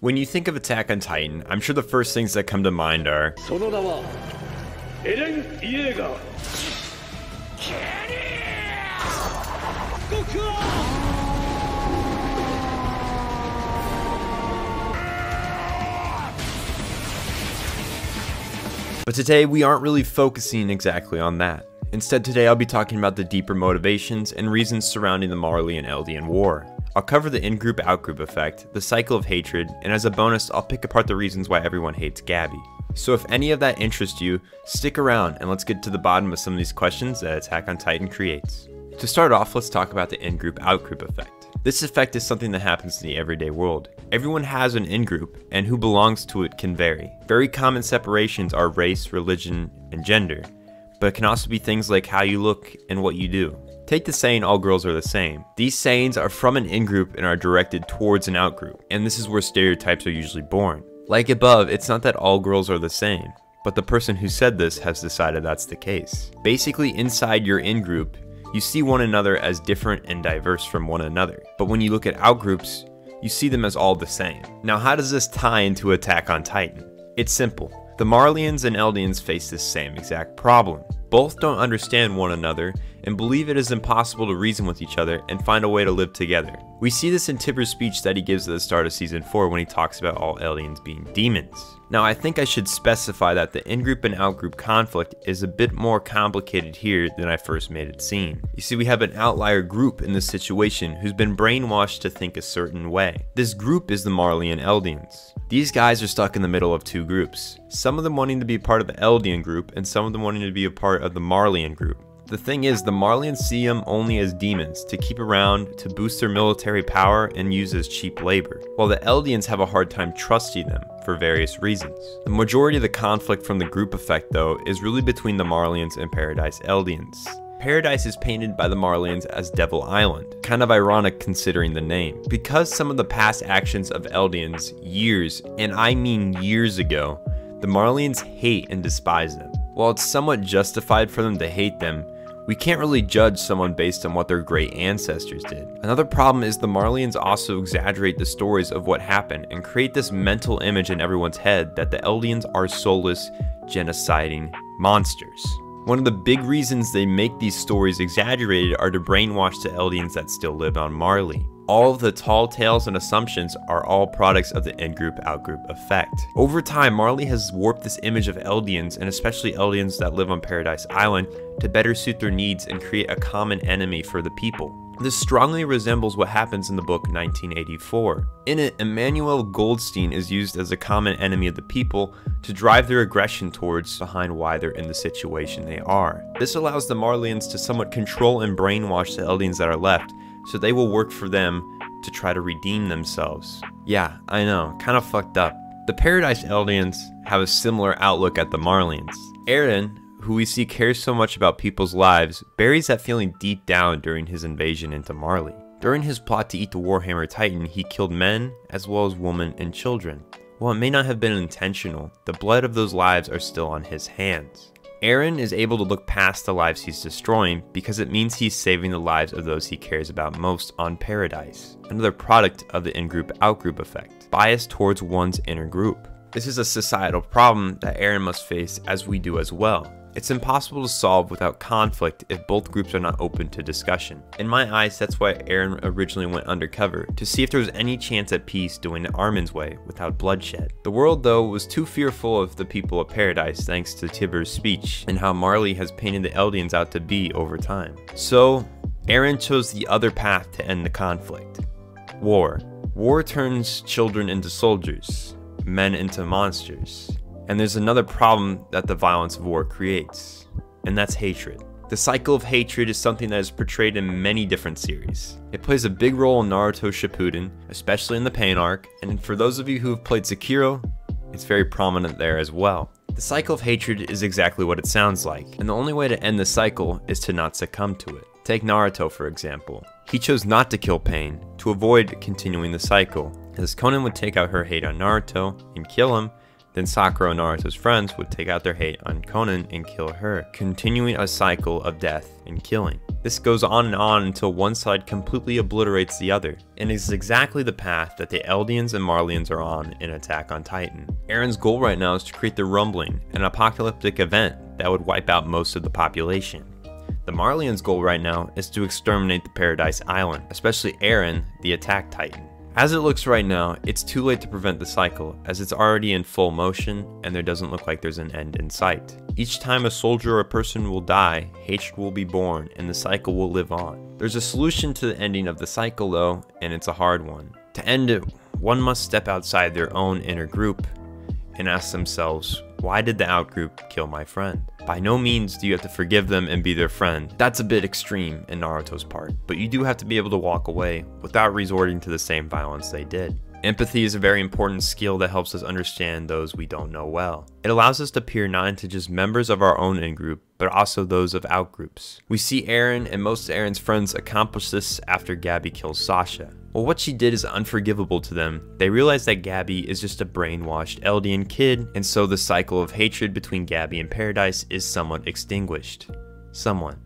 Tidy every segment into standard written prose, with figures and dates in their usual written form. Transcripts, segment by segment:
When you think of Attack on Titan, I'm sure the first things that come to mind are but today we aren't really focusing exactly on that. Instead, today I'll be talking about the deeper motivations and reasons surrounding the Marley and Eldian War. I'll cover the in-group out-group effect, the cycle of hatred, and as a bonus I'll pick apart the reasons why everyone hates Gabi. So if any of that interests you, stick around and let's get to the bottom of some of these questions that Attack on Titan creates. To start off, let's talk about the in-group out-group effect. This effect is something that happens in the everyday world. Everyone has an in-group, and who belongs to it can vary. Very common separations are race, religion, and gender, but it can also be things like how you look and what you do. Take the saying, all girls are the same. These sayings are from an in-group and are directed towards an out-group, and this is where stereotypes are usually born. Like above, it's not that all girls are the same, but the person who said this has decided that's the case. Basically, inside your in-group, you see one another as different and diverse from one another, but when you look at out-groups, you see them as all the same. Now, how does this tie into Attack on Titan? It's simple. The Marleyans and Eldians face this same exact problem. Both don't understand one another and believe it is impossible to reason with each other and find a way to live together. We see this in Tibber's speech that he gives at the start of season 4 when he talks about all Eldians being demons. Now, I think I should specify that the in-group and out-group conflict is a bit more complicated here than I first made it seem. You see, we have an outlier group in this situation who's been brainwashed to think a certain way. This group is the Marley and Eldians. These guys are stuck in the middle of two groups, some of them wanting to be part of the Eldian group and some of them wanting to be a part of the Marleyan group. The thing is, the Marleyans see them only as demons, to keep around, to boost their military power, and use as cheap labor, while the Eldians have a hard time trusting them for various reasons. The majority of the conflict from the group effect, though, is really between the Marleyans and Paradise Eldians. Paradise is painted by the Marleyans as Devil Island, kind of ironic considering the name. Because some of the past actions of Eldians years, and I mean years ago, the Marleyans hate and despise them. While it's somewhat justified for them to hate them, we can't really judge someone based on what their great ancestors did. Another problem is the Marleyans also exaggerate the stories of what happened and create this mental image in everyone's head that the Eldians are soulless, genociding monsters. One of the big reasons they make these stories exaggerated are to brainwash the Eldians that still live on Marley. All of the tall tales and assumptions are all products of the in-group out-group effect. Over time, Marley has warped this image of Eldians, and especially Eldians that live on Paradise Island, to better suit their needs and create a common enemy for the people. This strongly resembles what happens in the book 1984. In it, Emmanuel Goldstein is used as a common enemy of the people to drive their aggression towards behind why they're in the situation they are. This allows the Marleyans to somewhat control and brainwash the Eldians that are left, so they will work for them to try to redeem themselves. Yeah, I know, kind of fucked up. The Paradise Eldians have a similar outlook at the Marleyans. Eren, who we see cares so much about people's lives, buries that feeling deep down during his invasion into Marley. During his plot to eat the Warhammer Titan, he killed men as well as women and children. While it may not have been intentional, the blood of those lives are still on his hands. Eren is able to look past the lives he's destroying because it means he's saving the lives of those he cares about most on Paradise. Another product of the in-group out-group effect, bias towards one's inner group. This is a societal problem that Eren must face, as we do as well. It's impossible to solve without conflict if both groups are not open to discussion. In my eyes, that's why Eren originally went undercover, to see if there was any chance at peace doing it Armin's way, without bloodshed. The world, though, was too fearful of the people of Paradise thanks to Tibber's speech, and how Marley has painted the Eldians out to be over time. So, Eren chose the other path to end the conflict. War. War turns children into soldiers, men into monsters. And there's another problem that the violence of war creates, and that's hatred. The cycle of hatred is something that is portrayed in many different series. It plays a big role in Naruto Shippuden, especially in the Pain arc, and for those of you who have played Sekiro, it's very prominent there as well. The cycle of hatred is exactly what it sounds like, and the only way to end the cycle is to not succumb to it. Take Naruto for example. He chose not to kill Pain to avoid continuing the cycle, as Konan would take out her hate on Naruto and kill him. Then Sakura and Naruto's friends would take out their hate on Konan and kill her, continuing a cycle of death and killing. This goes on and on until one side completely obliterates the other, and is exactly the path that the Eldians and Marleyans are on in Attack on Titan. Eren's goal right now is to create the Rumbling, an apocalyptic event that would wipe out most of the population. The Marleyans' goal right now is to exterminate the Paradise Island, especially Eren, the Attack Titan. As it looks right now, it's too late to prevent the cycle, as it's already in full motion and there doesn't look like there's an end in sight. Each time a soldier or a person will die, hatred will be born and the cycle will live on. There's a solution to the ending of the cycle though, and it's a hard one. To end it, one must step outside their own inner group and ask themselves, why did the outgroup kill my friend? By no means do you have to forgive them and be their friend. That's a bit extreme in Naruto's part, but you do have to be able to walk away without resorting to the same violence they did. Empathy is a very important skill that helps us understand those we don't know well. It allows us to peer not into just members of our own in-group, but also those of outgroups. We see Eren and most of Eren's friends accomplish this after Gabi kills Sasha. Well, what she did is unforgivable to them. They realize that Gabi is just a brainwashed Eldian kid, and so the cycle of hatred between Gabi and Paradise is somewhat extinguished. Somewhat.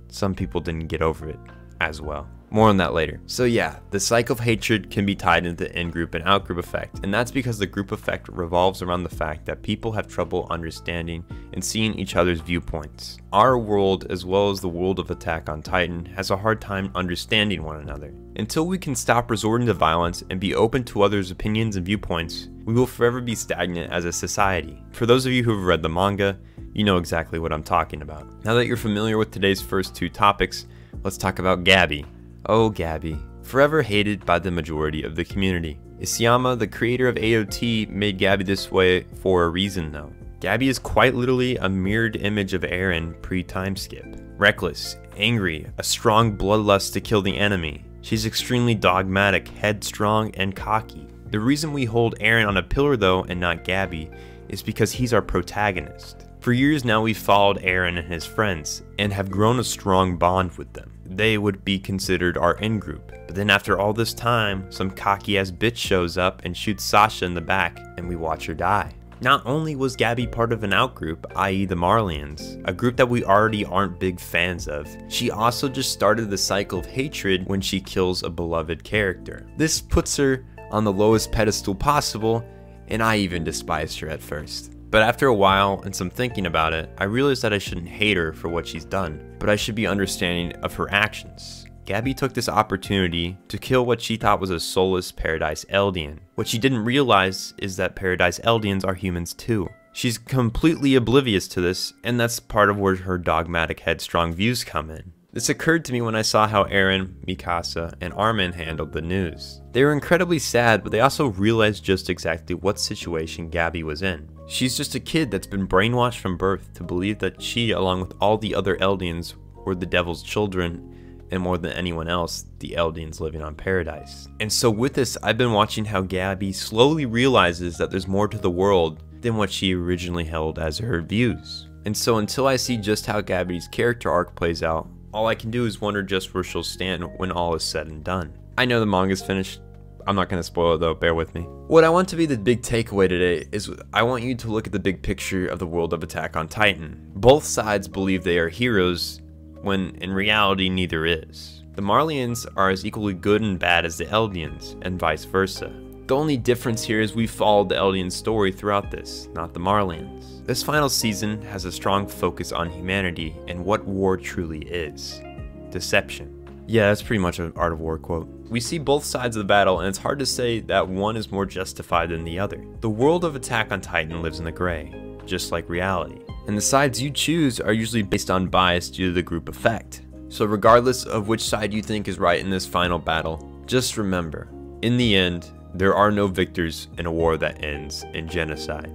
Some people didn't get over it as well. More on that later. So yeah, the cycle of hatred can be tied into the in-group and out-group effect, and that's because the group effect revolves around the fact that people have trouble understanding and seeing each other's viewpoints. Our world, as well as the world of Attack on Titan, has a hard time understanding one another. Until we can stop resorting to violence and be open to others' opinions and viewpoints, we will forever be stagnant as a society. For those of you who have read the manga, you know exactly what I'm talking about. Now that you're familiar with today's first two topics, let's talk about Gabi. Oh, Gabi. Forever hated by the majority of the community. Isayama, the creator of AOT, made Gabi this way for a reason though. Gabi is quite literally a mirrored image of Eren pre-time skip. Reckless, angry, a strong bloodlust to kill the enemy. She's extremely dogmatic, headstrong, and cocky. The reason we hold Eren on a pillar though and not Gabi is because he's our protagonist. For years now we've followed Eren and his friends and have grown a strong bond with them. They would be considered our in-group. But then after all this time, some cocky ass bitch shows up and shoots Sasha in the back and we watch her die. Not only was Gabi part of an out-group, i.e. the Marleyans, a group that we already aren't big fans of, she also just started the cycle of hatred when she kills a beloved character. This puts her on the lowest pedestal possible, and I even despised her at first. But after a while and some thinking about it, I realized that I shouldn't hate her for what she's done, but I should be understanding of her actions. Gabi took this opportunity to kill what she thought was a soulless Paradise Eldian. What she didn't realize is that Paradise Eldians are humans too. She's completely oblivious to this, and that's part of where her dogmatic headstrong views come in. This occurred to me when I saw how Eren, Mikasa, and Armin handled the news. They were incredibly sad, but they also realized just exactly what situation Gabi was in. She's just a kid that's been brainwashed from birth to believe that she, along with all the other Eldians, were the devil's children, and more than anyone else, the Eldians living on Paradise. And so with this, I've been watching how Gabi slowly realizes that there's more to the world than what she originally held as her views. And so until I see just how Gabi's character arc plays out, all I can do is wonder just where she'll stand when all is said and done. I know the manga's finished. I'm not going to spoil it though, bear with me. What I want to be the big takeaway today is I want you to look at the big picture of the world of Attack on Titan. Both sides believe they are heroes, when in reality neither is. The Marleyans are as equally good and bad as the Eldians, and vice versa. The only difference here is we followed the Eldian story throughout this, not the Marleyans. This final season has a strong focus on humanity and what war truly is. Deception. Yeah, that's pretty much an Art of War quote. We see both sides of the battle, and it's hard to say that one is more justified than the other. The world of Attack on Titan lives in the gray, just like reality. And the sides you choose are usually based on bias due to the group effect. So regardless of which side you think is right in this final battle, just remember, in the end, there are no victors in a war that ends in genocide.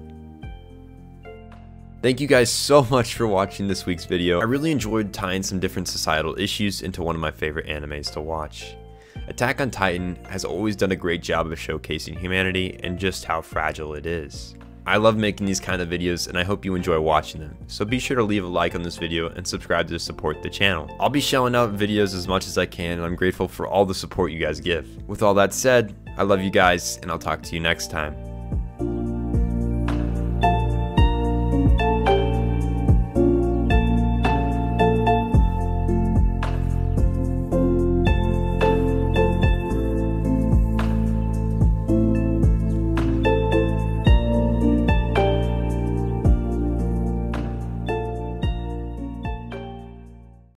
Thank you guys so much for watching this week's video. I really enjoyed tying some different societal issues into one of my favorite animes to watch. Attack on Titan has always done a great job of showcasing humanity and just how fragile it is. I love making these kind of videos and I hope you enjoy watching them, so be sure to leave a like on this video and subscribe to support the channel. I'll be shelling out videos as much as I can and I'm grateful for all the support you guys give. With all that said, I love you guys and I'll talk to you next time.